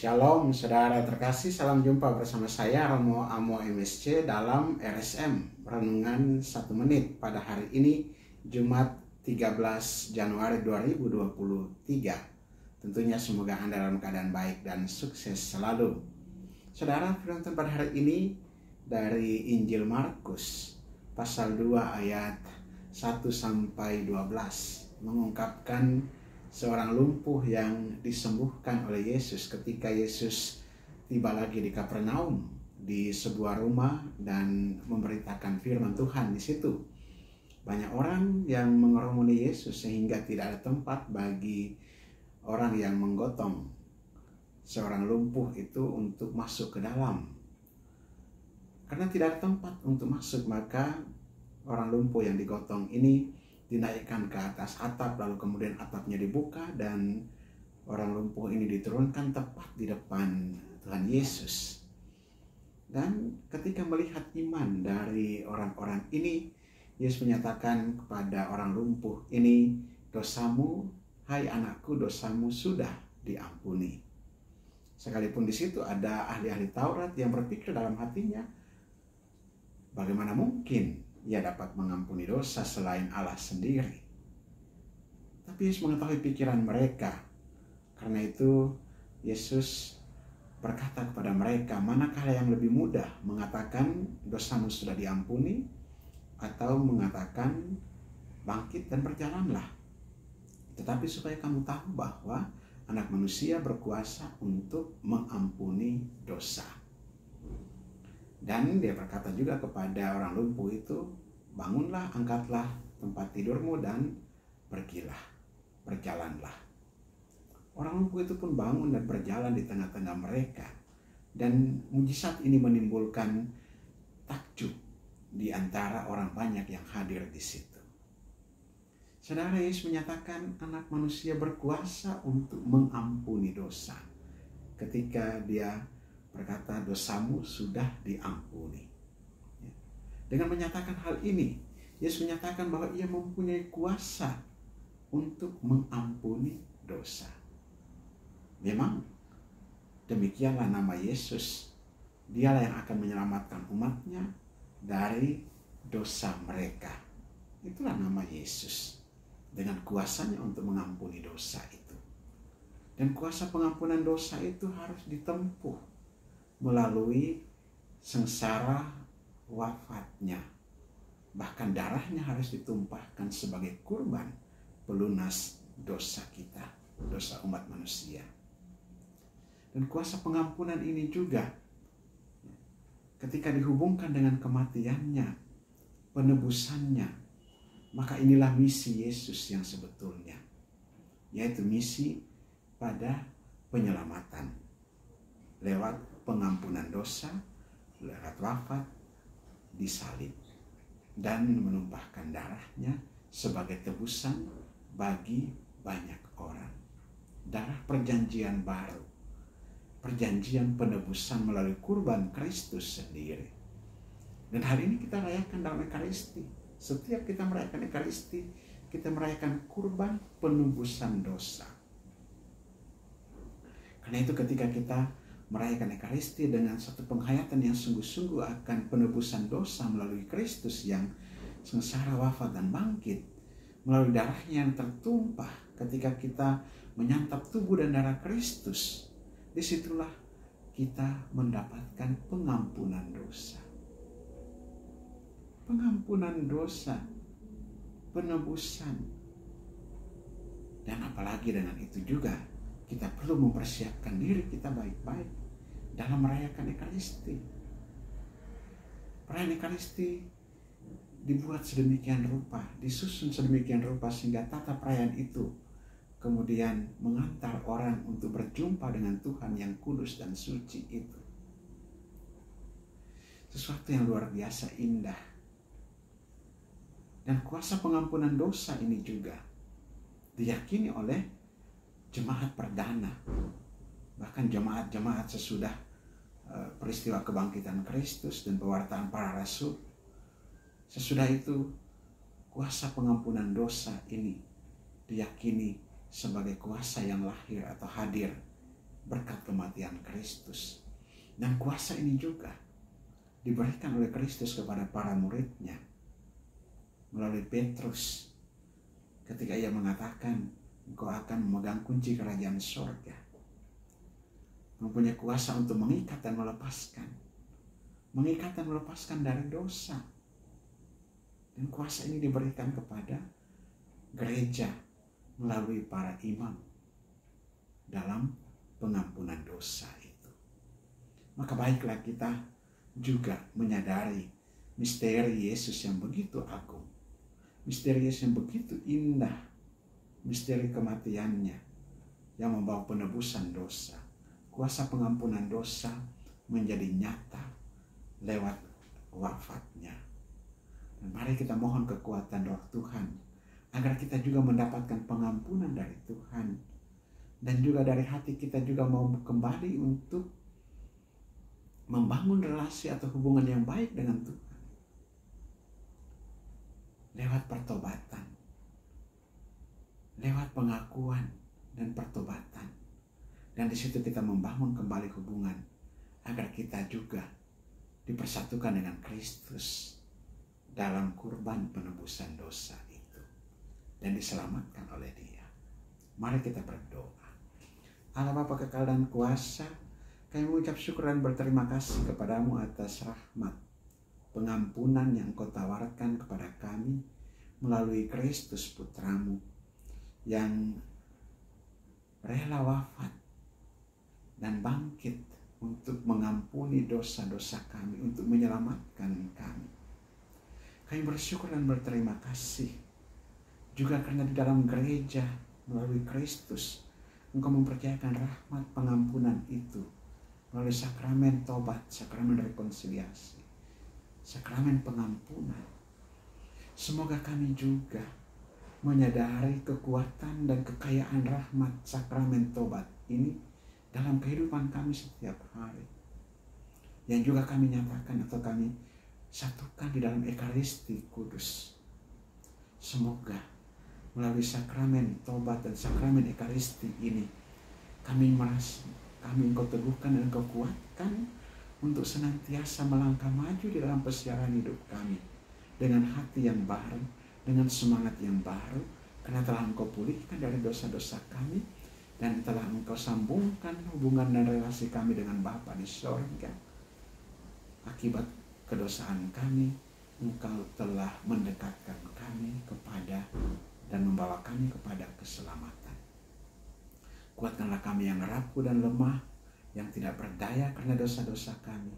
Shalom saudara terkasih, salam jumpa bersama saya Romo Amo MSC dalam RSM Renungan 1 Menit pada hari ini Jumat 13 Januari 2023. Tentunya semoga Anda dalam keadaan baik dan sukses selalu. Saudara, firman Tuhan pada hari ini dari Injil Markus pasal 2 ayat 1-12 mengungkapkan seorang lumpuh yang disembuhkan oleh Yesus ketika Yesus tiba lagi di Kapernaum, di sebuah rumah, dan memberitakan firman Tuhan di situ. Banyak orang yang mengerumuni Yesus sehingga tidak ada tempat bagi orang yang menggotong seorang lumpuh itu untuk masuk ke dalam. Karena tidak ada tempat untuk masuk, maka orang lumpuh yang digotong ini dinaikkan ke atas atap, lalu kemudian atapnya dibuka dan orang lumpuh ini diturunkan tepat di depan Tuhan Yesus. Dan ketika melihat iman dari orang-orang ini, Yesus menyatakan kepada orang lumpuh ini, "Dosamu, hai anakku, dosamu sudah diampuni." Sekalipun di situ ada ahli-ahli Taurat yang berpikir dalam hatinya, bagaimana mungkin ia dapat mengampuni dosa selain Allah sendiri. Tapi Yesus mengetahui pikiran mereka. Karena itu Yesus berkata kepada mereka, manakah yang lebih mudah, mengatakan dosamu sudah diampuni, atau mengatakan bangkit dan berjalanlah. Tetapi supaya kamu tahu bahwa Anak Manusia berkuasa untuk mengampuni dosa. Dan dia berkata juga kepada orang lumpuh itu, bangunlah, angkatlah tempat tidurmu dan pergilah, berjalanlah. Orang lumpuh itu pun bangun dan berjalan di tengah-tengah mereka. Dan mujizat ini menimbulkan takjub di antara orang banyak yang hadir di situ. Saudara, Yesus menyatakan Anak Manusia berkuasa untuk mengampuni dosa. Ketika dia berkata dosamu sudah diampuni. Dengan menyatakan hal ini, Yesus menyatakan bahwa ia mempunyai kuasa untuk mengampuni dosa. Memang demikianlah nama Yesus. Dialah yang akan menyelamatkan umatnya dari dosa mereka. Itulah nama Yesus, dengan kuasanya untuk mengampuni dosa itu. Dan kuasa pengampunan dosa itu harus ditempuh melalui sengsara wafatnya. Bahkan darahnya harus ditumpahkan sebagai kurban pelunas dosa kita, dosa umat manusia. Dan kuasa pengampunan ini juga ketika dihubungkan dengan kematiannya, penebusannya, maka inilah misi Yesus yang sebetulnya, yaitu misi pada penyelamatan lewat pengampunan dosa, lewat wafat, disalib, dan menumpahkan darahnya sebagai tebusan bagi banyak orang. Darah perjanjian baru, perjanjian penebusan melalui kurban Kristus sendiri. Dan hari ini kita rayakan dalam Ekaristi. Setiap kita merayakan Ekaristi, kita merayakan kurban penebusan dosa. Karena itu ketika kita merayakan Ekaristi dengan satu penghayatan yang sungguh-sungguh akan penebusan dosa melalui Kristus yang sengsara, wafat, dan bangkit, melalui darahnya yang tertumpah ketika kita menyantap tubuh dan darah Kristus, disitulah kita mendapatkan pengampunan dosa. Pengampunan dosa, penebusan. Dan apalagi dengan itu juga, kita perlu mempersiapkan diri kita baik-baik dalam merayakan Ekaristi. Perayaan Ekaristi dibuat sedemikian rupa, disusun sedemikian rupa sehingga tata perayaan itu kemudian mengantar orang untuk berjumpa dengan Tuhan yang kudus dan suci itu. Sesuatu yang luar biasa indah. Dan kuasa pengampunan dosa ini juga diyakini oleh jemaat perdana, bahkan jemaat-jemaat sesudah peristiwa kebangkitan Kristus dan pewartaan para rasul. Sesudah itu kuasa pengampunan dosa ini diyakini sebagai kuasa yang lahir atau hadir berkat kematian Kristus. Dan kuasa ini juga diberikan oleh Kristus kepada para muridnya melalui Petrus ketika ia mengatakan, engkau akan memegang kunci kerajaan surga. Mempunyai kuasa untuk mengikat dan melepaskan. Mengikat dan melepaskan dari dosa. Dan kuasa ini diberikan kepada gereja melalui para imam dalam pengampunan dosa itu. Maka baiklah kita juga menyadari misteri Yesus yang begitu agung. Misteri Yesus yang begitu indah. Misteri kematiannya yang membawa penebusan dosa. Kuasa pengampunan dosa menjadi nyata lewat wafatnya. Dan mari kita mohon kekuatan Roh Tuhan agar kita juga mendapatkan pengampunan dari Tuhan. Dan juga dari hati kita juga mau kembali untuk membangun relasi atau hubungan yang baik dengan Tuhan. Lewat pertobatan. Lewat pengakuan dan pertobatan. Dan di situ kita membangun kembali hubungan agar kita juga dipersatukan dengan Kristus dalam kurban penebusan dosa itu dan diselamatkan oleh Dia. Mari kita berdoa. Allah Bapa kekal dan kuasa, kami mengucap syukur dan berterima kasih kepadamu atas rahmat pengampunan yang Engkau tawarkan kepada kami melalui Kristus Putramu yang rela wafat dan bangkit untuk mengampuni dosa-dosa kami, untuk menyelamatkan kami. Kami bersyukur dan berterima kasih juga karena di dalam gereja melalui Kristus Engkau mempercayakan rahmat pengampunan itu melalui sakramen tobat, sakramen rekonsiliasi, sakramen pengampunan. Semoga kami juga menyadari kekuatan dan kekayaan rahmat sakramen tobat ini dalam kehidupan kami setiap hari. Yang juga kami nyatakan atau kami satukan di dalam Ekaristi Kudus. Semoga melalui sakramen tobat dan sakramen Ekaristi ini kami Engkau teguhkan dan Engkau kuatkan untuk senantiasa melangkah maju di dalam persiaran hidup kami dengan hati yang baru, dengan semangat yang baru, karena telah Engkau pulihkan dari dosa-dosa kami dan telah Engkau sambungkan hubungan dan relasi kami dengan Bapa di sorga. Akibat kedosaan kami, Engkau telah mendekatkan kami kepada dan membawa kami kepada keselamatan. Kuatkanlah kami yang rapuh dan lemah, yang tidak berdaya karena dosa-dosa kami.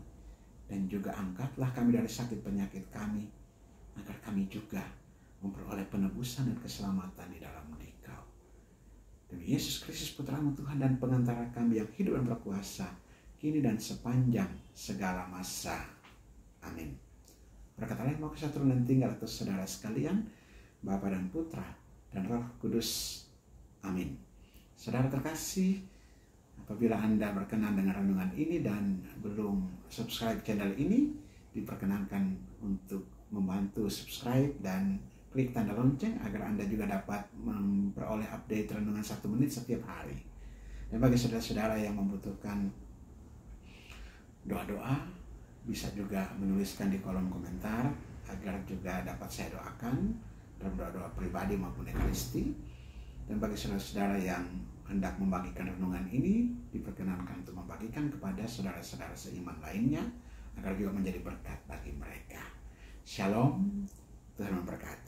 Dan juga angkatlah kami dari sakit penyakit kami, agar kami juga memperoleh penebusan dan keselamatan di dalam Dikau. Demi Yesus Kristus Putramu Tuhan dan pengantara kami yang hidup dan berkuasa, kini dan sepanjang segala masa. Amin. Berkat Allah yang Maha Kuasa turun dan tinggal atas saudara sekalian, Bapa dan Putra dan Roh Kudus. Amin. Saudara terkasih, apabila Anda berkenan dengan renungan ini dan belum subscribe channel ini, diperkenankan untuk membantu subscribe dan klik tanda lonceng agar Anda juga dapat memperoleh update renungan 1 menit setiap hari. Dan bagi saudara-saudara yang membutuhkan doa-doa, bisa juga menuliskan di kolom komentar agar juga dapat saya doakan dalam doa-doa pribadi maupun ekaristi. Dan bagi saudara-saudara yang hendak membagikan renungan ini, diperkenankan untuk membagikan kepada saudara-saudara seiman lainnya agar juga menjadi berkat bagi mereka. Shalom, Tuhan memberkati.